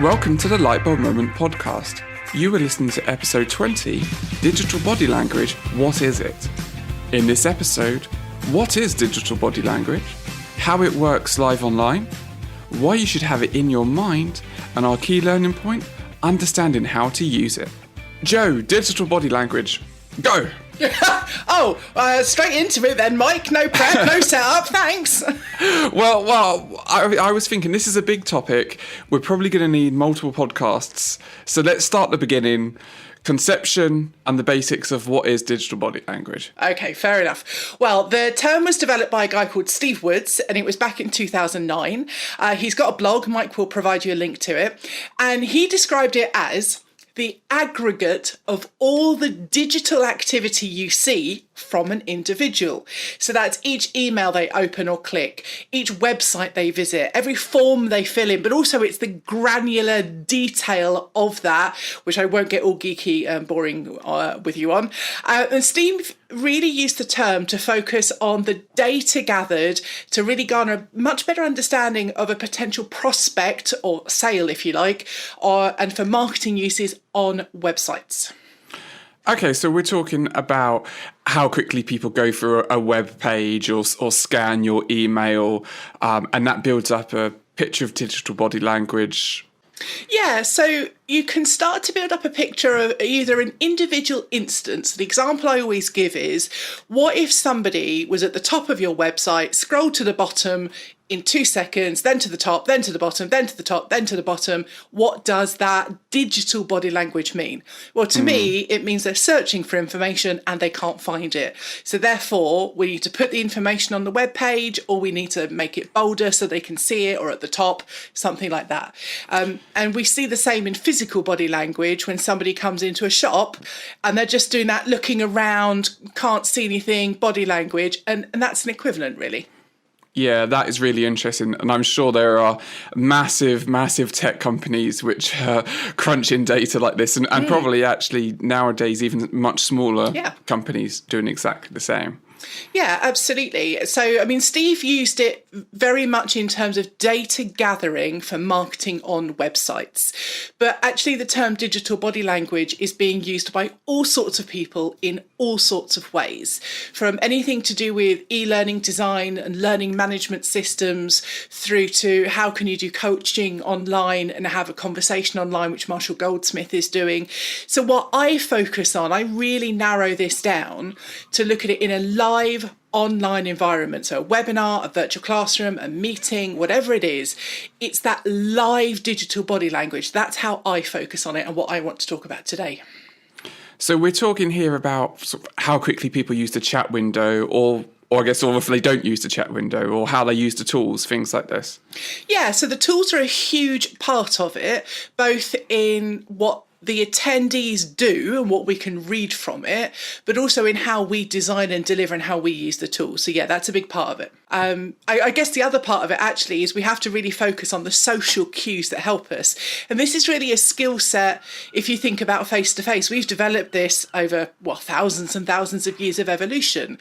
Welcome to the Lightbulb Moment podcast. You are listening to episode 20, Digital Body Language, What is it? In this episode, what is digital body language? How it works live online? Why you should have it in your mind? And our key learning point, understanding how to use it. Joe, digital body language, go! Straight into it then, Mike. No prep, no setup, thanks. Well, I was thinking this is a big topic. We're probably going to need multiple podcasts. So let's start at the beginning. Conception and the basics of what is digital body language. Okay, fair enough. Well, the term was developed by a guy called Steve Woods, and it was back in 2009. He's got a blog. Mike will provide you a link to it. And he described it as the aggregate of all the digital activity you see from an individual. So that's each email they open or click, each website they visit, every form they fill in, but also it's the granular detail of that, which I won't get all geeky and boring with you on. And Steve really used the term to focus on the data gathered to really garner a much better understanding of a potential prospect or sale, if you like, and for marketing uses on websites. Okay, so we're talking about how quickly people go through a web page or scan your email, and that builds up a picture of digital body language. Yeah, so you can start to build up a picture of either an individual instance. The example I always give is, what if somebody was at the top of your website, scrolled to the bottom in 2 seconds, then to the top, then to the bottom, then to the top, then to the bottom? What does that digital body language mean? Well, to me, it means they're searching for information and they can't find it. So therefore, we need to put the information on the web page, or we need to make it bolder so they can see it, or at the top, something like that. And we see the same in physical body language when somebody comes into a shop and they're just doing that looking around, can't see anything, body language, and that's an equivalent, really. Yeah, that is really interesting. And I'm sure there are massive tech companies which crunch in data like this, and probably actually nowadays even much smaller companies doing exactly the same. Yeah, absolutely. So, I mean, Steve used it very much in terms of data gathering for marketing on websites. But actually, the term digital body language is being used by all sorts of people in all sorts of ways, from anything to do with e-learning design and learning management systems through to how can you do coaching online and have a conversation online, which Marshall Goldsmith is doing. So what I focus on, I really narrow this down to look at it in a live online environment. So a webinar, a virtual classroom, a meeting, whatever it is, it's that live digital body language. That's how I focus on it and what I want to talk about today. So we're talking here about sort of how quickly people use the chat window, or I guess, or if they don't use the chat window, or how they use the tools, things like this. Yeah, so the tools are a huge part of it, both in what the attendees do and what we can read from it, but also in how we design and deliver and how we use the tools. So yeah, that's a big part of it. I guess the other part of it actually is we have to really focus on the social cues that help us. And this is really a skill set. If you think about Facetoface, we've developed this over, thousands and thousands of years of evolution.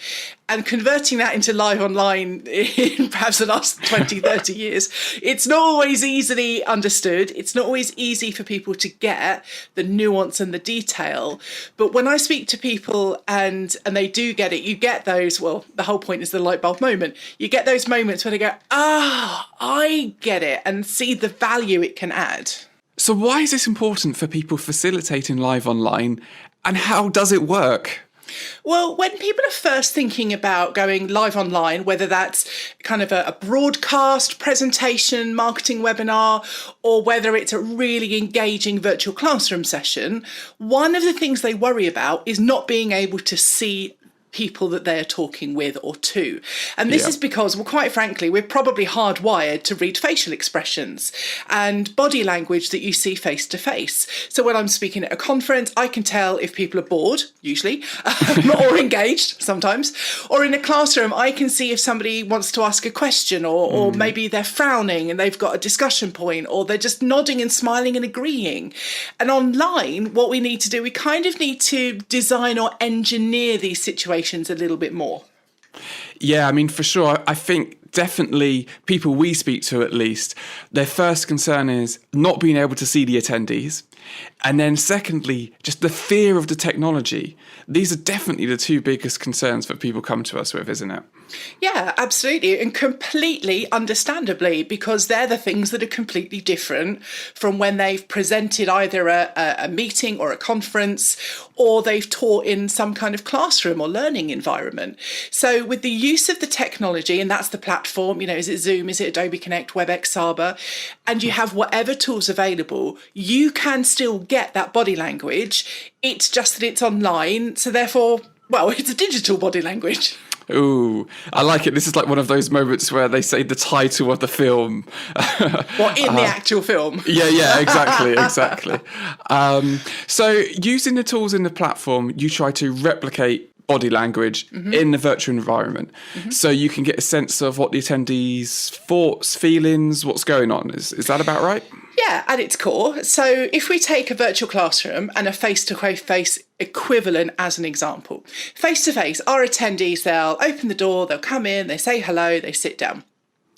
And converting that into live online in perhaps the last 20, 30 years, it's not always easily understood. It's not always easy for people to get the nuance and the detail. But when I speak to people and they do get it, you get those, the whole point is the light bulb moment. You get those moments where they go, I get it, and see the value it can add. So why is this important for people facilitating live online, and how does it work? Well, when people are first thinking about going live online, whether that's kind of a broadcast presentation, marketing webinar, or whether it's a really engaging virtual classroom session, one of the things they worry about is not being able to see people that they're talking with or to. And this is because, quite frankly, we're probably hardwired to read facial expressions and body language that you see face to face. So when I'm speaking at a conference, I can tell if people are bored, usually, or engaged sometimes, or in a classroom, I can see if somebody wants to ask a question, or maybe they're frowning and they've got a discussion point, or they're just nodding and smiling and agreeing. And online, what we need to do, we kind of need to design or engineer these situations a little bit more. Yeah, I mean, for sure. I think definitely people we speak to, at least, their first concern is not being able to see the attendees. And then secondly, just the fear of the technology. These are definitely the two biggest concerns that people come to us with, isn't it? Yeah, absolutely. And completely understandably, because they're the things that are completely different from when they've presented either a meeting or a conference, or they've taught in some kind of classroom or learning environment. So with the use of the technology, and that's the platform, is it Zoom, is it Adobe Connect, WebEx, Saba, and you have whatever tools available, you can still get that body language. It's just that it's online. So therefore, well, it's a digital body language. Ooh, I like it. This is like one of those moments where they say the title of the film. Well, in the actual film. Yeah, exactly. So using the tools in the platform, you try to replicate body language in the virtual environment. So you can get a sense of what the attendees' thoughts, feelings, what's going on. Is that about right? Yeah, at its core. So if we take a virtual classroom and a face-to-face equivalent as an example, face-to-face, our attendees, they'll open the door, they'll come in, they say hello, they sit down.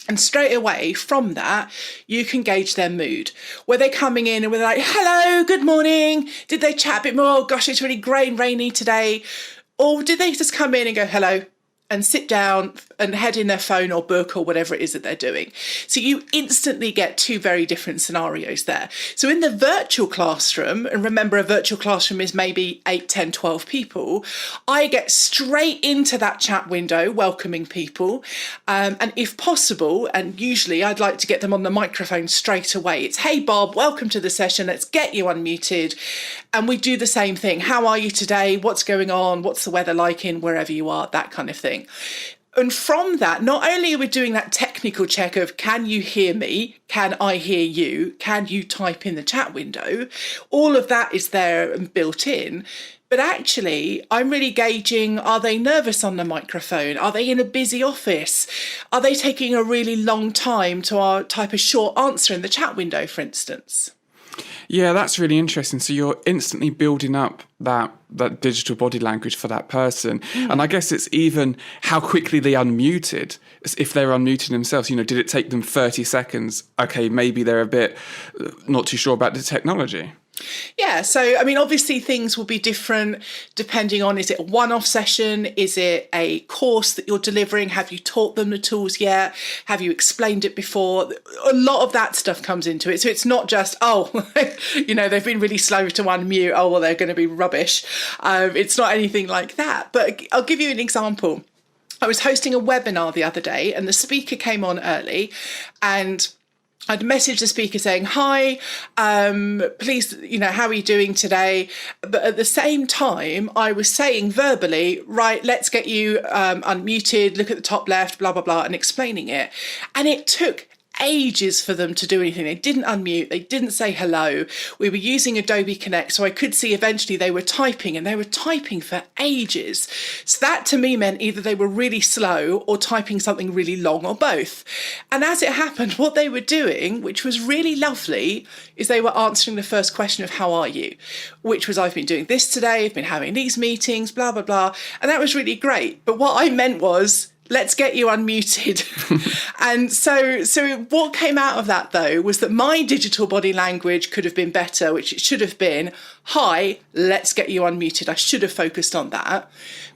And straight away from that, you can gauge their mood. Were they coming in and were they like, hello, good morning? Did they chat a bit more? Oh gosh, it's really grey and rainy today. Or did they just come in and go, hello, and sit down and head in their phone or book or whatever it is that they're doing? So you instantly get two very different scenarios there. So in the virtual classroom, and remember a virtual classroom is maybe 8, 10, 12 people, I get straight into that chat window welcoming people. And if possible, and usually I'd like to get them on the microphone straight away. It's, hey Bob, welcome to the session. Let's get you unmuted. And we do the same thing. How are you today? What's going on? What's the weather like in wherever you are? That kind of thing. And from that, not only are we doing that technical check of, can you hear me? Can I hear you? Can you type in the chat window? All of that is there and built in. But actually, I'm really gauging, are they nervous on the microphone? Are they in a busy office? Are they taking a really long time to type a short answer in the chat window, for instance? Yeah, that's really interesting. So you're instantly building up that digital body language for that person. And I guess it's even how quickly they unmuted. If they're unmuting themselves, did it take them 30 seconds? Okay, maybe they're a bit not too sure about the technology. Yeah, so I mean, obviously things will be different depending on, is it a one-off session? Is it a course that you're delivering? Have you taught them the tools yet? Have you explained it before? A lot of that stuff comes into it. So it's not just, they've been really slow to unmute. Oh, well, they're going to be rubbish. It's not anything like that. But I'll give you an example. I was hosting a webinar the other day and the speaker came on early and I'd messaged the speaker saying, hi, please, how are you doing today? But at the same time, I was saying verbally, right, let's get you unmuted, look at the top left, blah, blah, blah, and explaining it. And it took ages for them to do anything. They didn't unmute, they didn't say hello. We were using Adobe Connect, so I could see eventually they were typing, and they were typing for ages. So that to me meant either they were really slow or typing something really long, or both. And as it happened, what they were doing, which was really lovely, is they were answering the first question of how are you, which was, I've been doing this today, I've been having these meetings, blah, blah, blah. And that was really great. But what I meant was, let's get you unmuted. And so what came out of that, though, was that my digital body language could have been better, which it should have been, hi, let's get you unmuted. I should have focused on that.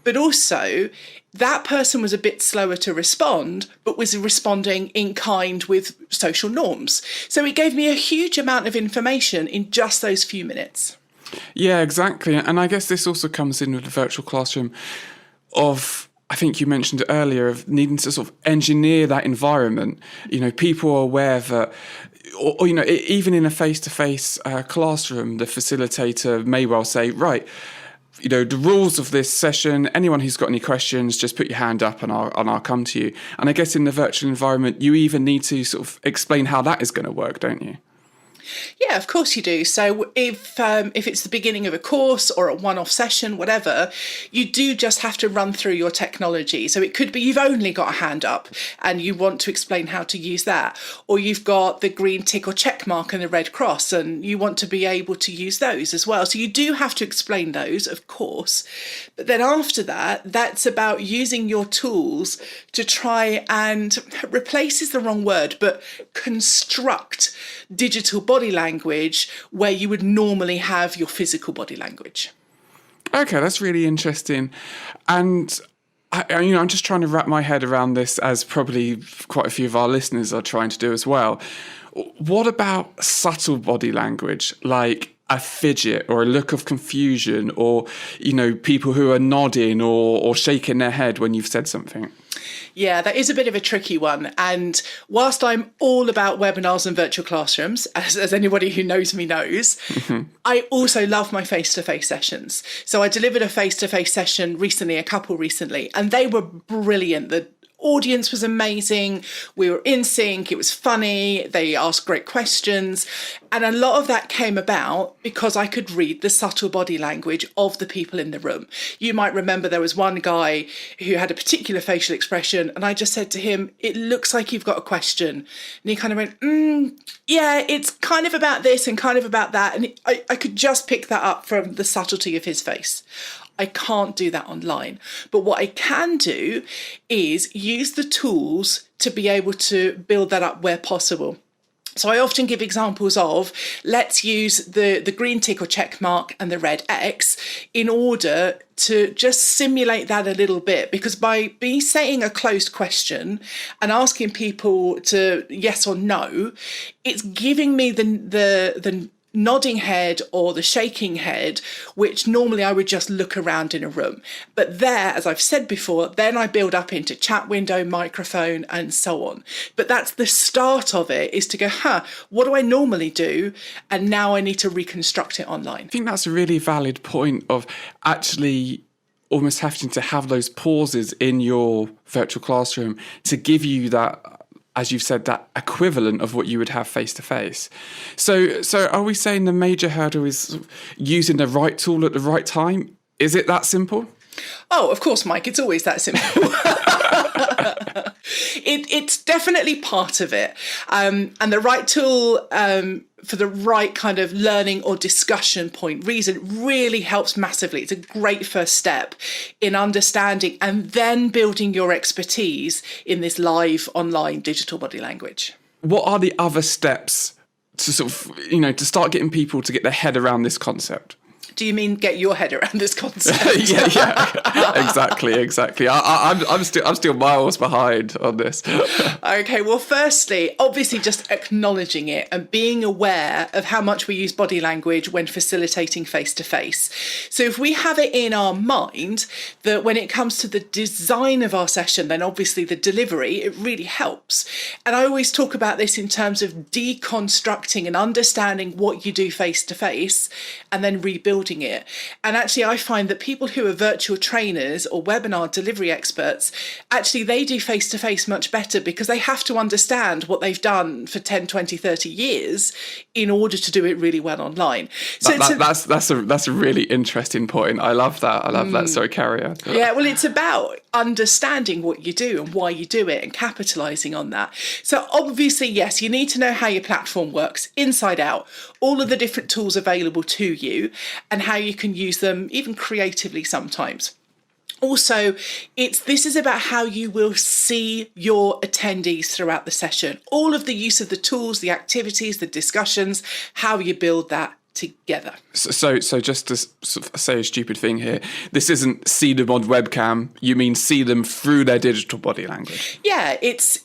But also, that person was a bit slower to respond, but was responding in kind with social norms. So it gave me a huge amount of information in just those few minutes. Yeah, exactly. And I guess this also comes in with the virtual classroom of, I think you mentioned earlier, of needing to sort of engineer that environment. People are aware that, or even in a face-to-face classroom, the facilitator may well say, right, the rules of this session, anyone who's got any questions, just put your hand up and I'll come to you. And I guess in the virtual environment, you even need to sort of explain how that is going to work, don't you? Yeah, of course you do. So if it's the beginning of a course or a one-off session, whatever, you do just have to run through your technology. So it could be you've only got a hand up and you want to explain how to use that, or you've got the green tick or check mark and the red cross and you want to be able to use those as well. So you do have to explain those, of course. But then after that, that's about using your tools to try and replace is the wrong word, but construct digital body language where you would normally have your physical body language. Okay, that's really interesting. And I'm just trying to wrap my head around this, as probably quite a few of our listeners are trying to do as well. What about subtle body language, like a fidget or a look of confusion, or, people who are nodding or shaking their head when you've said something? Yeah, that is a bit of a tricky one. And whilst I'm all about webinars and virtual classrooms, as anybody who knows me knows, I also love my face-to-face sessions. So I delivered a face-to-face session recently, a couple recently, and they were brilliant. The audience was amazing. We were in sync. It was funny. They asked great questions. And a lot of that came about because I could read the subtle body language of the people in the room. You might remember there was one guy who had a particular facial expression, and I just said to him, "It looks like you've got a question." And he kind of went, yeah, it's kind of about this and kind of about that. And I could just pick that up from the subtlety of his face. I can't do that online. But what I can do is use the tools to be able to build that up where possible. So I often give examples of, let's use the green tick or check mark and the red X in order to just simulate that a little bit, because by me saying a closed question and asking people to yes or no, it's giving me the nodding head or the shaking head, which normally I would just look around in a room. But there, as I've said before, then I build up into chat window, microphone, and so on. But that's the start of it, is to go, what do I normally do? And now I need to reconstruct it online. I think that's a really valid point of actually almost having to have those pauses in your virtual classroom to give you that, as you've said, that equivalent of what you would have face to face. So are we saying the major hurdle is using the right tool at the right time? Is it that simple? Oh, of course, Mike, it's always that simple. It's definitely part of it. And the right tool for the right kind of learning or discussion point reason really helps massively. It's a great first step in understanding and then building your expertise in this live online digital body language. What are the other steps to sort of, to start getting people to get their head around this concept? Do you mean get your head around this concept? yeah, exactly. I'm still miles behind on this. Okay, well, firstly, obviously just acknowledging it and being aware of how much we use body language when facilitating face-to-face. So if we have it in our mind that when it comes to the design of our session, then obviously the delivery, it really helps. And I always talk about this in terms of deconstructing and understanding what you do face-to-face and then rebuilding it. And actually, I find that people who are virtual trainers or webinar delivery experts, actually, they do face-to-face much better because they have to understand what they've done for 10, 20, 30 years in order to do it really well online. So that's a really interesting point. I love that. Sorry, carry on. Yeah, well, it's about understanding what you do and why you do it and capitalising on that. So obviously, yes, you need to know how your platform works inside out, all of the different tools available to you and how you can use them even creatively sometimes. Also, this is about how you will see your attendees throughout the session. All of the use of the tools, the activities, the discussions, how you build that together. So just to sort of say a stupid thing here, this isn't see them on webcam, you mean see them through their digital body language? Yeah, it's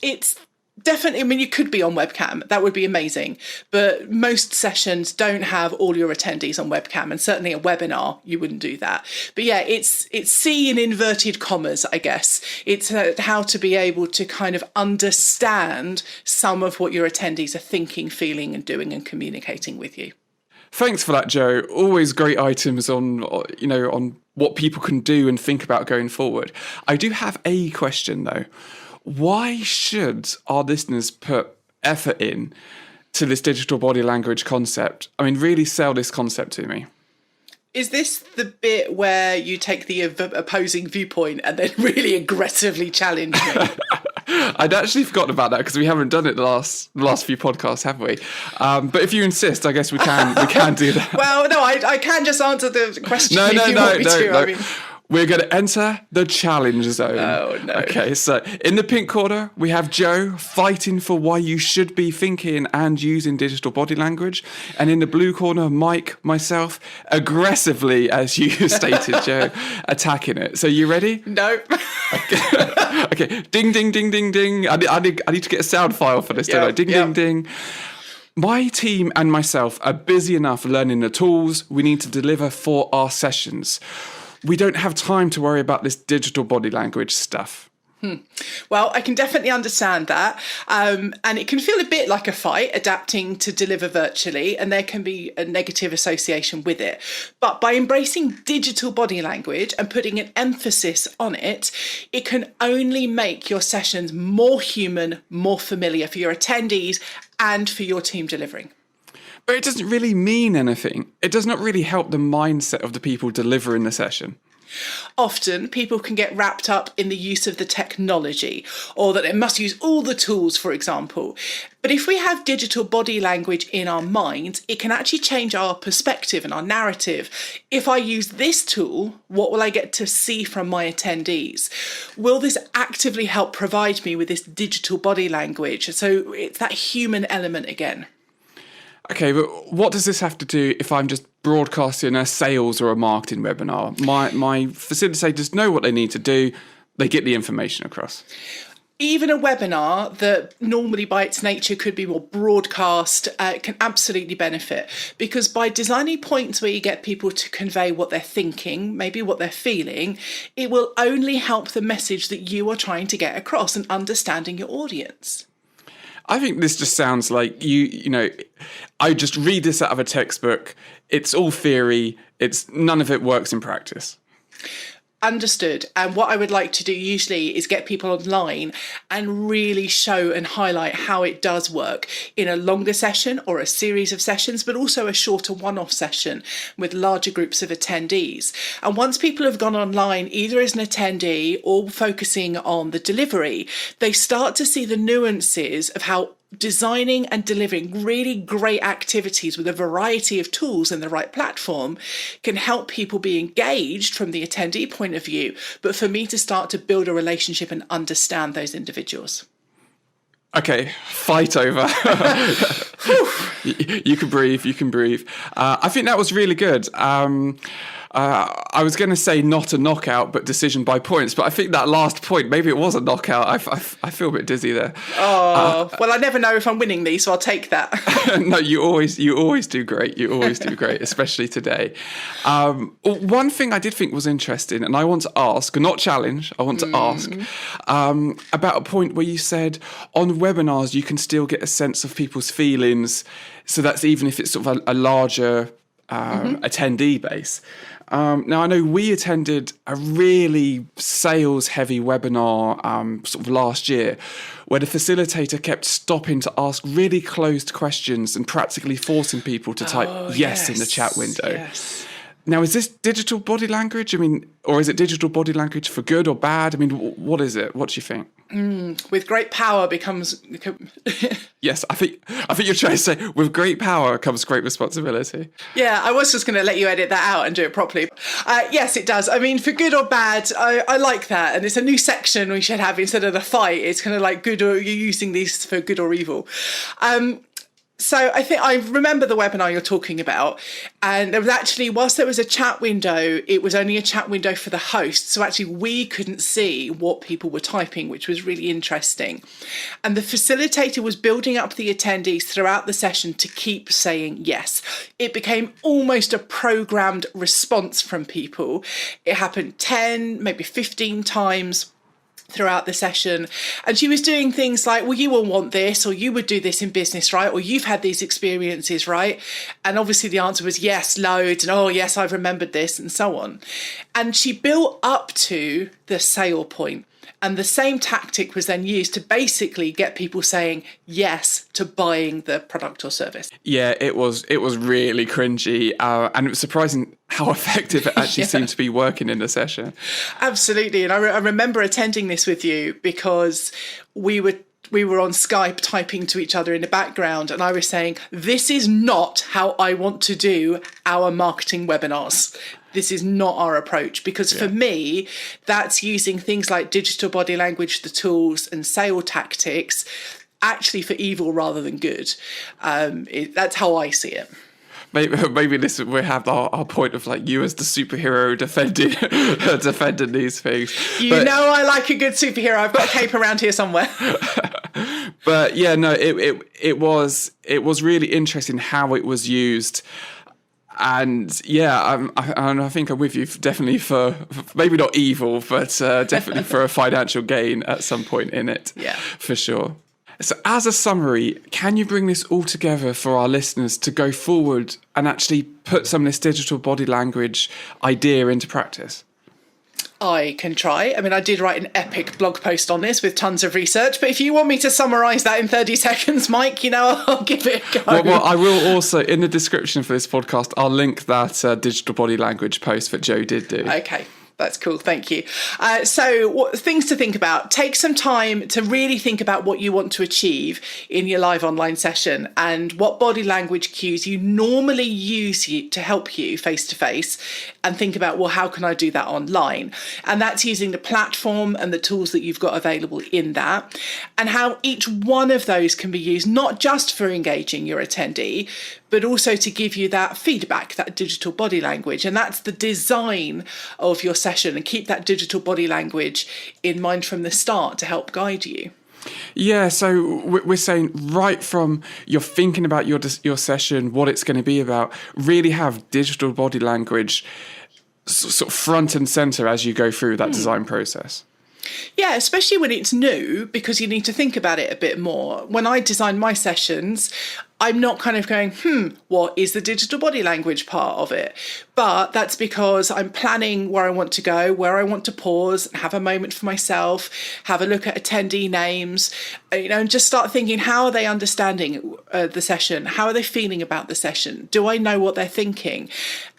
definitely, I mean, you could be on webcam, that would be amazing, but most sessions don't have all your attendees on webcam, and certainly a webinar, you wouldn't do that. But yeah, it's see in inverted commas, I guess. It's how to be able to kind of understand some of what your attendees are thinking, feeling and doing and communicating with you. Thanks for that, Joe. Always great items on what people can do and think about going forward. I do have a question though. Why should our listeners put effort in to this digital body language concept. I mean, really sell this concept to me. Is this the bit where you take the opposing viewpoint and then really aggressively challenge me? I'd actually forgotten about that because we haven't done it the last few podcasts, have we? But if you insist, I guess we can do that. Well, no, I can just answer the question if you want me to. No. I mean, we're going to enter the challenge zone. Oh, no. Okay, so in the pink corner, we have Joe fighting for why you should be thinking and using digital body language. And in the blue corner, Mike, myself, aggressively, as you stated, Joe, attacking it. So you ready? No. Okay, ding, ding, ding, ding, ding. I need to get a sound file for this, don't I? Ding, ding, ding. My team and myself are busy enough learning the tools we need to deliver for our sessions. We don't have time to worry about this digital body language stuff. Well, I can definitely understand that. And it can feel a bit like a fight adapting to deliver virtually, and there can be a negative association with it. But by embracing digital body language and putting an emphasis on it, it can only make your sessions more human, more familiar for your attendees and for your team delivering. But it doesn't really mean anything. It does not really help the mindset of the people delivering the session. Often people can get wrapped up in the use of the technology, or that it must use all the tools, for example. But if we have digital body language in our minds, it can actually change our perspective and our narrative. If I use this tool, what will I get to see from my attendees? Will this actively help provide me with this digital body language? So it's that human element again. Okay, but what does this have to do if I'm just broadcasting a sales or a marketing webinar? My facilitators know what they need to do. They get the information across. Even a webinar that normally by its nature could be more broadcast can absolutely benefit, because by designing points where you get people to convey what they're thinking, maybe what they're feeling, it will only help the message that you are trying to get across and understanding your audience. I think this just sounds like you know, I just read this out of a textbook. It's all theory. None of it works in practice. Understood. And what I would like to do usually is get people online and really show and highlight how it does work in a longer session or a series of sessions, but also a shorter one-off session with larger groups of attendees. And once people have gone online, either as an attendee or focusing on the delivery, they start to see the nuances of how designing and delivering really great activities with a variety of tools in the right platform can help people be engaged from the attendee point of view, but for me to start to build a relationship and understand those individuals. Okay, fight over. You can breathe. I think that was really good. I was going to say not a knockout, but decision by points. But I think that last point, maybe it was a knockout. I feel a bit dizzy there. Oh, well, I never know if I'm winning these, so I'll take that. No, you always do great. You always do great, especially today. One thing I did think was interesting, and I want to ask, not challenge, I want to ask, about a point where you said on webinars you can still get a sense of people's feelings. So that's even if it's sort of a larger attendee base. Now, I know we attended a really sales-heavy webinar sort of last year where the facilitator kept stopping to ask really closed questions and practically forcing people to type yes in the chat window. Yes. Now, is this digital body language? I mean, or is it digital body language for good or bad? I mean, what is it? What do you think? With great power becomes... Yes, I think you're trying to say with great power comes great responsibility. Yeah, I was just going to let you edit that out and do it properly. Yes, it does. I mean, for good or bad, I like that. And it's a new section we should have instead of the fight. It's kind of like good, or you're using these for good or evil. So I think I remember the webinar you're talking about, and there was actually, whilst there was a chat window, it was only a chat window for the host. So actually we couldn't see what people were typing, which was really interesting. And the facilitator was building up the attendees throughout the session to keep saying yes. It became almost a programmed response from people. It happened 10, maybe 15 times throughout the session, and she was doing things like, well, you will want this, or you would do this in business, right? Or you've had these experiences, right? And obviously the answer was yes, loads, and oh yes, I've remembered this, and so on. And she built up to the sale point. And the same tactic was then used to basically get people saying yes to buying the product or service. Yeah, it was really cringy, and it was surprising how effective it actually seemed to be working in the session. Absolutely. And I remember attending this with you because we were on Skype typing to each other in the background, and I was saying, this is not how I want to do our marketing webinars. This is not our approach, because for me, that's using things like digital body language, the tools, and sale tactics actually for evil rather than good. That's how I see it. Maybe this we have our point of like you as the superhero defending these things. Know I like a good superhero. I've got a cape around here somewhere. But yeah, no, it was really interesting how it was used. And yeah, I think I'm with you definitely for maybe not evil, but definitely for a financial gain at some point in it. Yeah, for sure. So as a summary, can you bring this all together for our listeners to go forward and actually put some of this digital body language idea into practice? I can try. I mean, I did write an epic blog post on this with tons of research, but if you want me to summarise that in 30 seconds, Mike, I'll give it a go. Well, I will also, in the description for this podcast, I'll link that digital body language post that Joe did do. Okay. That's cool. Thank you. So things to think about. Take some time to really think about what you want to achieve in your live online session and what body language cues you normally use to help you face to face, and think about, well, how can I do that online? And that's using the platform and the tools that you've got available in that, and how each one of those can be used not just for engaging your attendee, but also to give you that feedback, that digital body language. And that's the design of your session, and keep that digital body language in mind from the start to help guide you. Yeah, so we're saying right from you're thinking about your session, what it's going to be about, really have digital body language sort of front and centre as you go through that design process. Yeah, especially when it's new, because you need to think about it a bit more. When I design my sessions, I'm not kind of going, what is the digital body language part of it? But that's because I'm planning where I want to go, where I want to pause, have a moment for myself, have a look at attendee names, and just start thinking, how are they understanding the session? How are they feeling about the session? Do I know what they're thinking?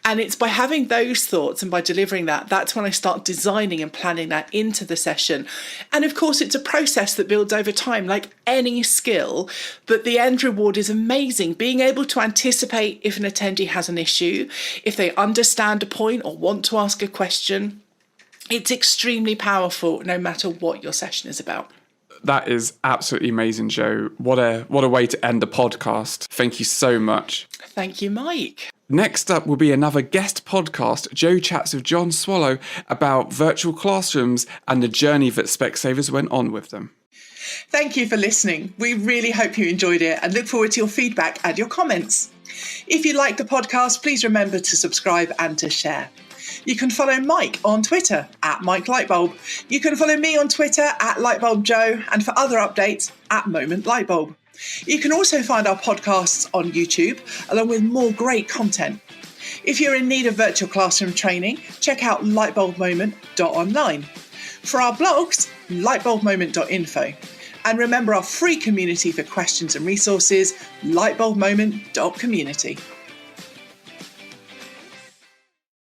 And it's by having those thoughts and by delivering that's when I start designing and planning that into the session. And of course, it's a process that builds over time, like any skill, but the end reward is amazing. Being able to anticipate if an attendee has an issue, if they understand a point or want to ask a question, it's extremely powerful no matter what your session is about. That is absolutely amazing, Joe. What a way to end the podcast. Thank you so much. Thank you, Mike. Next up will be another guest podcast. Joe chats with John Swallow about virtual classrooms and the journey that Specsavers went on with them. Thank you for listening. We really hope you enjoyed it and look forward to your feedback and your comments. If you like the podcast, please remember to subscribe and to share. You can follow Mike on Twitter @MikeLightBulb. You can follow me on Twitter @LightBulbJoe, and for other updates @MomentLightBulb. You can also find our podcasts on YouTube, along with more great content. If you're in need of virtual classroom training, check out lightbulbmoment.online. For our blogs, lightbulbmoment.info. And remember our free community for questions and resources, lightbulbmoment.community.